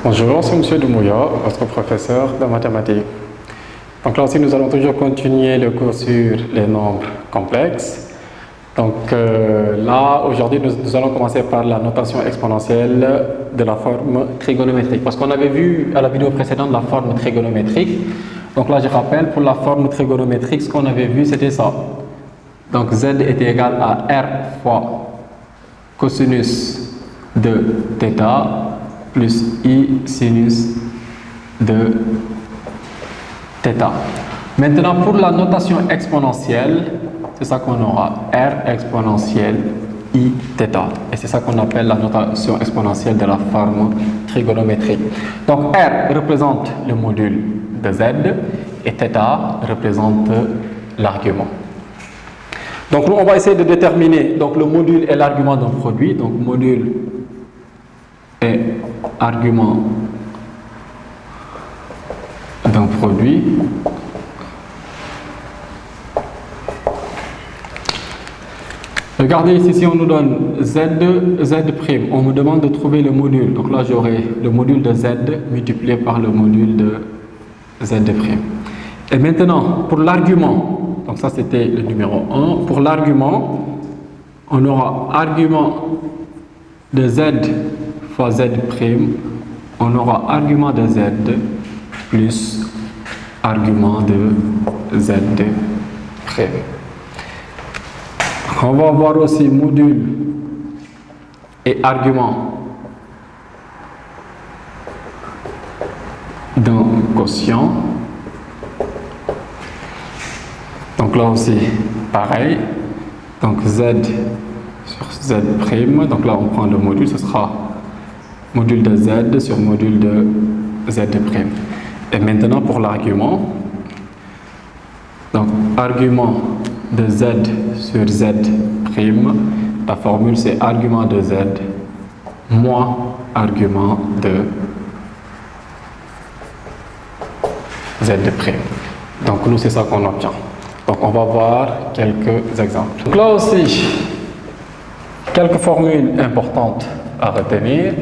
Bonjour, c'est M. Doumbouya, votre professeur de mathématiques. Donc là aussi, nous allons toujours continuer le cours sur les nombres complexes. Donc là, aujourd'hui, nous allons commencer par la notation exponentielle de la forme trigonométrique. Parce qu'on avait vu à la vidéo précédente la forme trigonométrique. Donc là, je rappelle, pour la forme trigonométrique, ce qu'on avait vu, c'était ça. Donc z était égal à r fois cosinus de θ plus I sinus de θ. Maintenant, pour la notation exponentielle, c'est ça qu'on aura, R exponentielle I θ. Et c'est ça qu'on appelle la notation exponentielle de la forme trigonométrique. Donc, R représente le module de Z et θ représente l'argument. Donc, nous, on va essayer de déterminer donc, le module et l'argument d'un produit. Donc, module et argument d'un produit. Regardez ici, si on nous donne z, z', on me demande de trouver le module. Donc là, j'aurai le module de z multiplié par le module de z'. Et maintenant, pour l'argument, donc ça c'était le numéro 1, pour l'argument, on aura argument de z fois z', on aura argument de z plus argument de z'. On va voir aussi module et argument d'un quotient. Donc là aussi, pareil. Donc z sur z'. Donc là, on prend le module, ce sera module de z sur module de z'. Et maintenant, pour l'argument, donc argument de z sur z', la formule c'est argument de z moins argument de z'. Donc nous, c'est ça qu'on obtient. Donc on va voir quelques exemples. Donc là aussi, quelques formules importantes à retenir.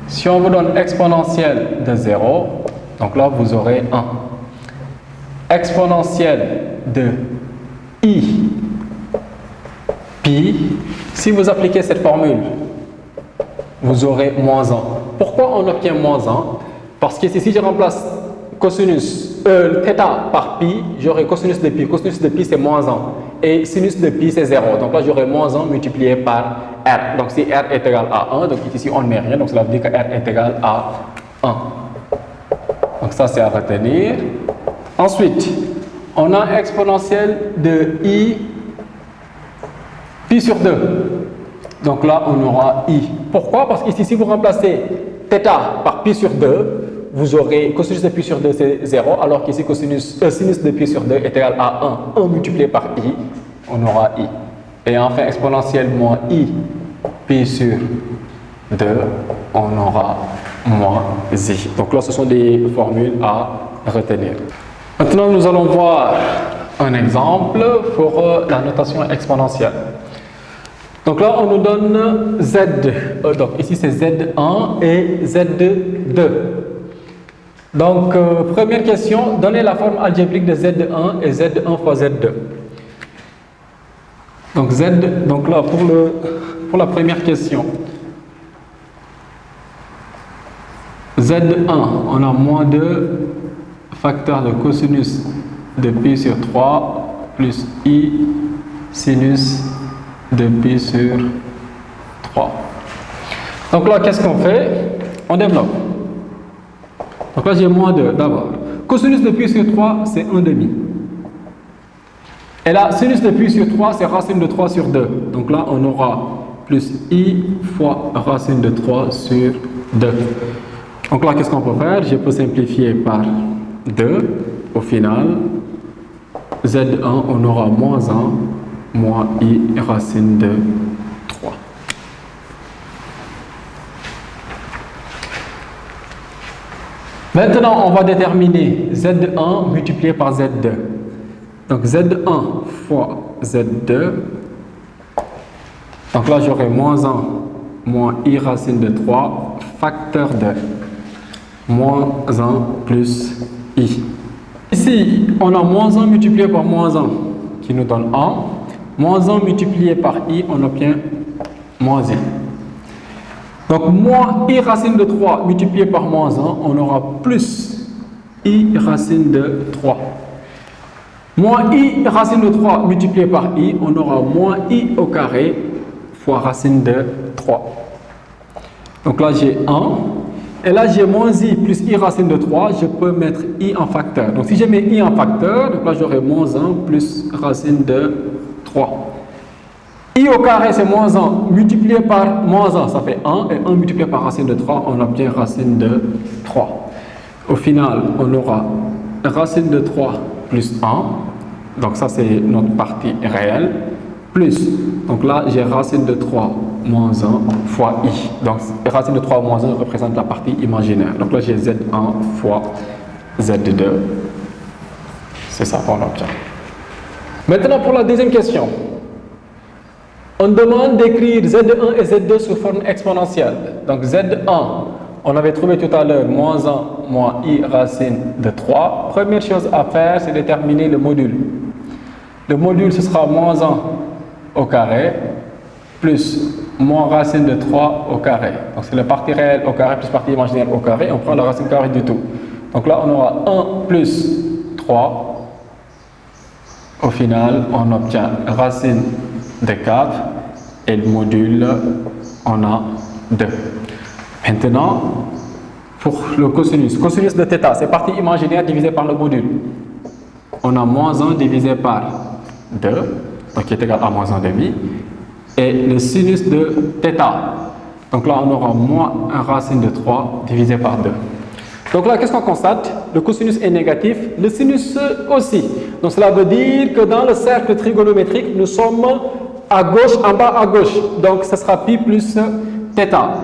Si on vous donne exponentielle de 0, donc là vous aurez 1. Exponentielle de I pi, si vous appliquez cette formule, vous aurez moins 1. Pourquoi on obtient moins 1? Parce que si je remplace cosinus θ par pi, j'aurai cosinus de pi. Cosinus de pi c'est moins 1 et sinus de pi c'est 0. Donc là j'aurai moins 1 multiplié par r. Donc si r est égal à 1, donc ici on ne met rien, donc cela veut dire que r est égal à 1. Donc ça c'est à retenir. Ensuite, on a exponentielle de I pi sur 2. Donc là, on aura I. Pourquoi? Parce qu'ici, si vous remplacez θ par pi sur 2, vous aurez cosinus de pi sur 2, c'est 0, alors qu'ici, sinus de pi sur 2 est égal à 1. 1 multiplié par I, on aura I. Et enfin, exponentielle moins I pi sur 2, on aura moins I. Donc là, ce sont des formules à retenir. Maintenant, nous allons voir un exemple pour la notation exponentielle. Donc là, on nous donne Z. Donc ici, c'est Z1 et Z2. Donc, première question, donnez la forme algébrique de Z1 et Z1 fois Z2. Donc Z, donc là, pour la première question, Z1, on a moins 2 facteur de cosinus de pi sur 3 plus I sinus de pi sur 3. Donc là, qu'est-ce qu'on fait? On développe. Donc là, j'ai moins 2 d'abord. Cosinus de pi sur 3, c'est 1/2. Et là, sinus de pi sur 3, c'est racine de 3 sur 2. Donc là, on aura plus I fois racine de 3 sur 2. Donc là, qu'est-ce qu'on peut faire? Je peux simplifier par 2, au final, Z1, on aura moins 1, moins I racine de 3. Maintenant, on va déterminer Z1 multiplié par Z2. Donc Z1 fois Z2. Donc là, j'aurai moins 1 moins I racine de 3, facteur de moins 1 plus i. Ici, on a moins 1 multiplié par moins 1 qui nous donne 1. Moins 1 multiplié par i, on obtient moins i. Donc, moins i racine de 3 multiplié par moins 1, on aura plus i racine de 3. Moins i racine de 3 multiplié par i, on aura moins i au carré fois racine de 3. Donc là, j'ai 1. Et là, j'ai moins i plus i racine de 3. Je peux mettre i en facteur. Donc, si je mets i en facteur, donc là, j'aurai moins 1 plus racine de 3. I au carré, c'est moins 1 multiplié par moins 1, ça fait 1. Et 1 multiplié par racine de 3, on obtient racine de 3. Au final, on aura racine de 3 plus 1. Donc ça, c'est notre partie réelle. Plus, donc là, j'ai racine de 3 moins 1 fois i. Donc, racine de 3 moins 1 représente la partie imaginaire. Donc là, j'ai z1 fois z2. C'est ça qu'on obtient. Maintenant, pour la deuxième question. On demande d'écrire Z1 et Z2 sous forme exponentielle. Donc Z1, on avait trouvé tout à l'heure moins 1 moins i racine de 3. Première chose à faire, c'est déterminer le module. Le module, ce sera moins 1 au carré plus moins racine de 3 au carré. Donc c'est la partie réelle au carré plus partie imaginaire au carré. On prend la racine carrée du tout. Donc là, on aura 1 plus 3. Au final, on obtient racine de 4 et le module, on a 2. Maintenant, pour le cosinus de θ, c'est partie imaginaire divisée par le module. On a moins 1 divisé par 2, donc qui est égal à moins 1 demi, et le sinus de θ. Donc là, on aura moins racine de 3 divisé par 2. Donc là, qu'est-ce qu'on constate? Le cosinus est négatif, le sinus aussi. Donc cela veut dire que dans le cercle trigonométrique, nous sommes à gauche, en bas à gauche. Donc ce sera pi plus θ.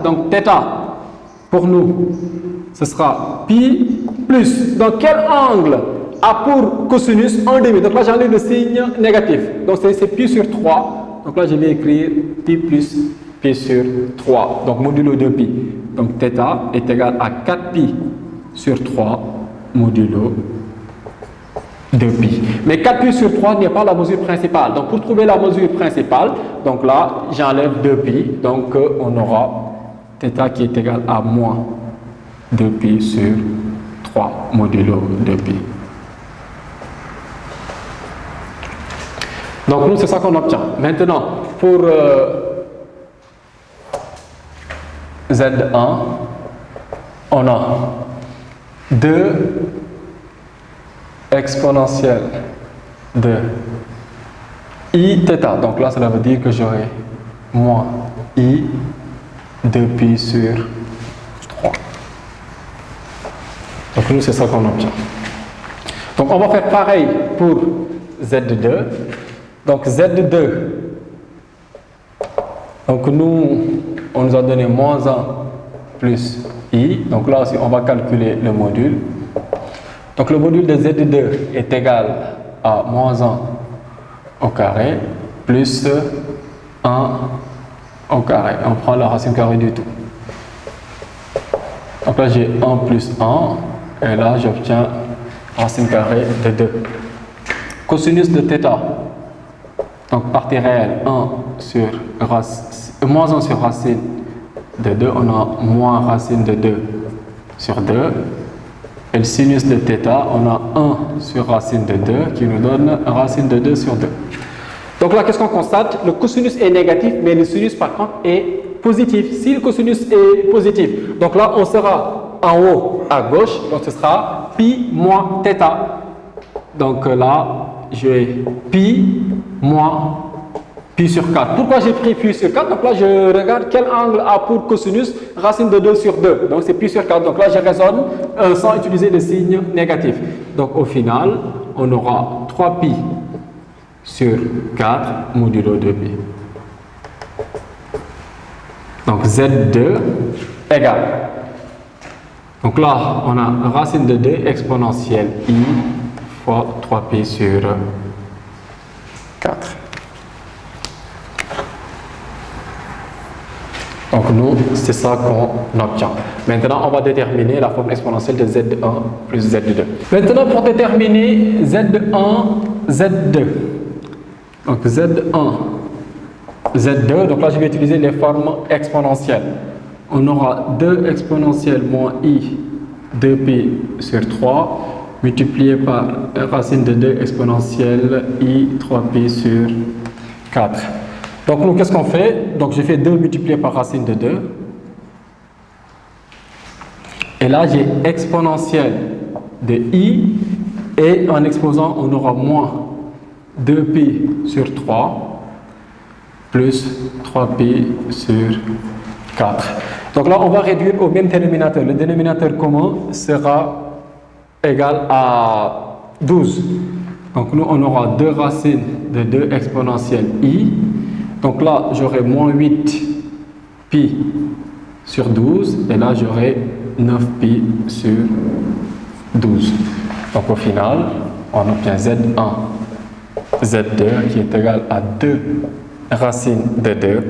Donc θ, pour nous, ce sera pi plus. Donc quel angle a pour cosinus 1 demi? Donc là, j'enlève le signe négatif. Donc c'est pi sur 3. Donc là, je vais écrire pi plus pi sur 3. Donc modulo de pi. Donc θ est égal à 4 pi sur 3 modulo de pi. Mais 4 pi sur 3 n'est pas la mesure principale. Donc pour trouver la mesure principale, donc là, j'enlève 2 pi. Donc on aura θ qui est égal à moins 2 pi sur 3 modulo de pi. Donc nous, c'est ça qu'on obtient. Maintenant, pour Z1, on a 2 exponentielle de i θ. Donc là, cela veut dire que j'aurai moins i 2 pi sur 3. Donc nous, c'est ça qu'on obtient. Donc on va faire pareil pour Z2. Donc Z2, donc nous, on nous a donné moins 1 plus i. Donc là aussi, on va calculer le module. Donc le module de Z2 est égal à moins 1 au carré plus 1 au carré. On prend la racine carrée du tout. Donc là, j'ai 1 plus 1 et là, j'obtiens racine carrée de 2. Cosinus de θ. Donc partie réelle, 1 sur moins 1 sur racine de 2, on a moins racine de 2 sur 2. Et le sinus de θ, on a 1 sur racine de 2 qui nous donne racine de 2 sur 2. Donc là, qu'est-ce qu'on constate? Le cosinus est négatif, mais le sinus par contre est positif. Si le cosinus est positif, donc là, on sera en haut à gauche, donc ce sera pi moins θ. Donc là, j'ai pi moins pi sur 4. Pourquoi j'ai pris pi sur 4? Donc là, je regarde quel angle a pour cosinus racine de 2 sur 2. Donc c'est pi sur 4. Donc là, je raisonne sans utiliser le signe négatif. Donc au final, on aura 3 pi sur 4 modulo 2 pi. Donc Z2 égale. Donc là, on a racine de 2 exponentielle i fois 3pi sur 4. Donc nous, c'est ça qu'on obtient. Maintenant, on va déterminer la forme exponentielle de Z1 plus Z2. Maintenant, pour déterminer Z1, Z2. Donc Z1, Z2. Donc là, je vais utiliser les formes exponentielles. On aura 2 exponentielle moins I 2pi sur 3 multiplié par racine de 2 exponentielle I 3pi sur 4. Donc nous, qu'est-ce qu'on fait? Donc j'ai fait 2 multiplié par racine de 2. Et là, j'ai exponentielle de I. Et en exposant, on aura moins 2pi sur 3 plus 3pi sur 4. Donc là, on va réduire au même dénominateur. Le dénominateur commun sera égal à 12. Donc nous, on aura 2 racines de 2 exponentielle I. Donc là, j'aurai moins 8 pi sur 12. Et là, j'aurai 9 pi sur 12. Donc au final, on obtient Z1, Z2 qui est égal à 2 racines de 2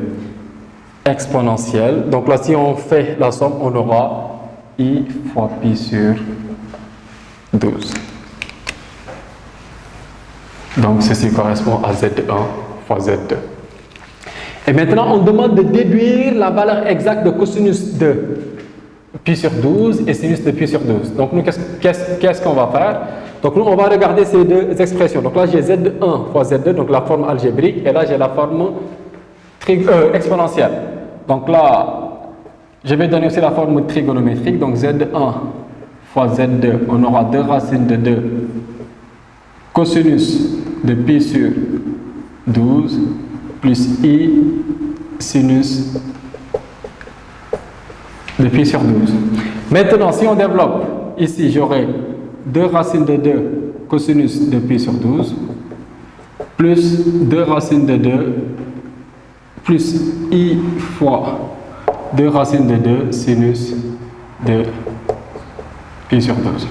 exponentielles. Donc là, si on fait la somme, on aura I fois pi sur 12. Donc ceci correspond à Z1 fois Z2. Et maintenant, on demande de déduire la valeur exacte de cosinus de pi sur 12 et sinus de pi sur 12. Donc nous, qu'est-ce qu'on va faire? Donc nous, on va regarder ces deux expressions. Donc là, j'ai Z1 fois Z2, donc la forme algébrique, et là, j'ai la forme exponentielle. Donc là, je vais donner aussi la forme trigonométrique. Donc Z1 fois Z2, on aura 2 racines de 2 cosinus de pi sur 12 plus I sinus de pi sur 12. Maintenant, si on développe, ici j'aurai 2 racines de 2 cosinus de pi sur 12 plus 2 racines de 2 plus I fois 2 racines de 2 sinus de pi sur 12.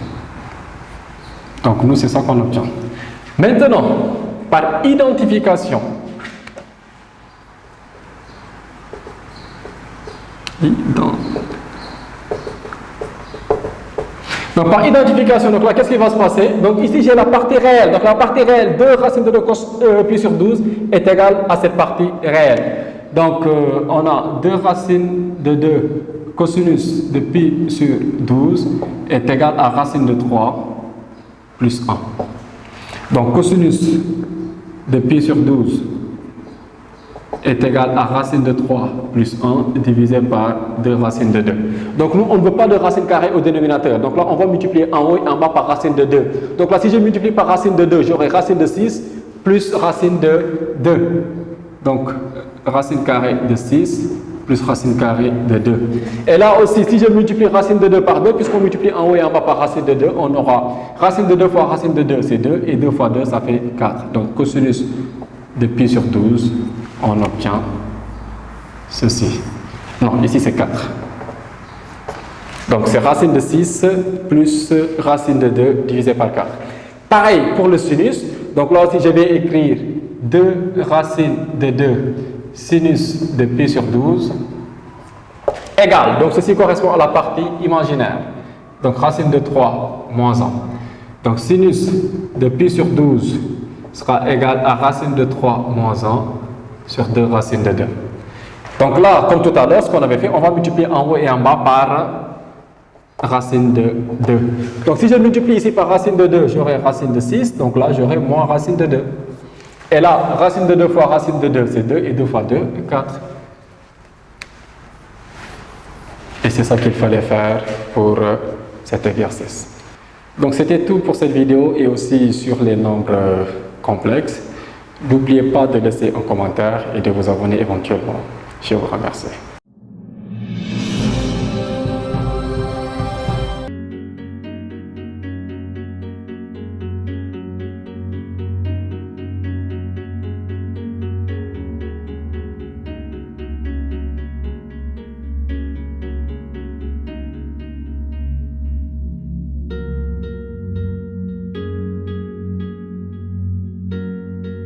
Donc nous, c'est ça qu'on obtient. Maintenant, par identification, donc par identification, donc là, qu'est-ce qui va se passer? Donc ici, j'ai la partie réelle. Donc la partie réelle, 2 racines de 2 pi sur 12 est égale à cette partie réelle. Donc on a 2 racines de 2 cosinus de pi sur 12 est égal à racine de 3 plus 1. Donc cosinus de pi sur 12 est égal à racine de 3 plus 1 divisé par 2 racines de 2. Donc nous, on ne veut pas de racine carrée au dénominateur. Donc là, on va multiplier en haut et en bas par racine de 2. Donc là, si je multiplie par racine de 2, j'aurai racine de 6 plus racine de 2. Donc racine carrée de 6 plus racine carrée de 2. Et là aussi, si je multiplie racine de 2 par 2, puisqu'on multiplie en haut et en bas par racine de 2, on aura racine de 2 fois racine de 2, c'est 2, et 2 fois 2, ça fait 4. Donc cosinus de pi sur 12, on obtient ceci. Non, ici c'est 4. Donc c'est racine de 6 plus racine de 2 divisé par 4. Pareil pour le sinus. Donc là aussi je vais écrire 2 racines de 2 sinus de pi sur 12 égale. Donc ceci correspond à la partie imaginaire. Donc racine de 3 moins 1. Donc sinus de pi sur 12 sera égal à racine de 3 moins 1 sur 2 racines de 2. Donc là, comme tout à l'heure, ce qu'on avait fait, on va multiplier en haut et en bas par racine de 2. Donc si je multiplie ici par racine de 2, j'aurai racine de 6, donc là j'aurai moins racine de 2. Et là, racine de 2 fois racine de 2, c'est 2, et 2 fois 2, 4. Et c'est ça qu'il fallait faire pour cet exercice. Donc c'était tout pour cette vidéo et aussi sur les nombres complexes. N'oubliez pas de laisser un commentaire et de vous abonner éventuellement. Je vous remercie.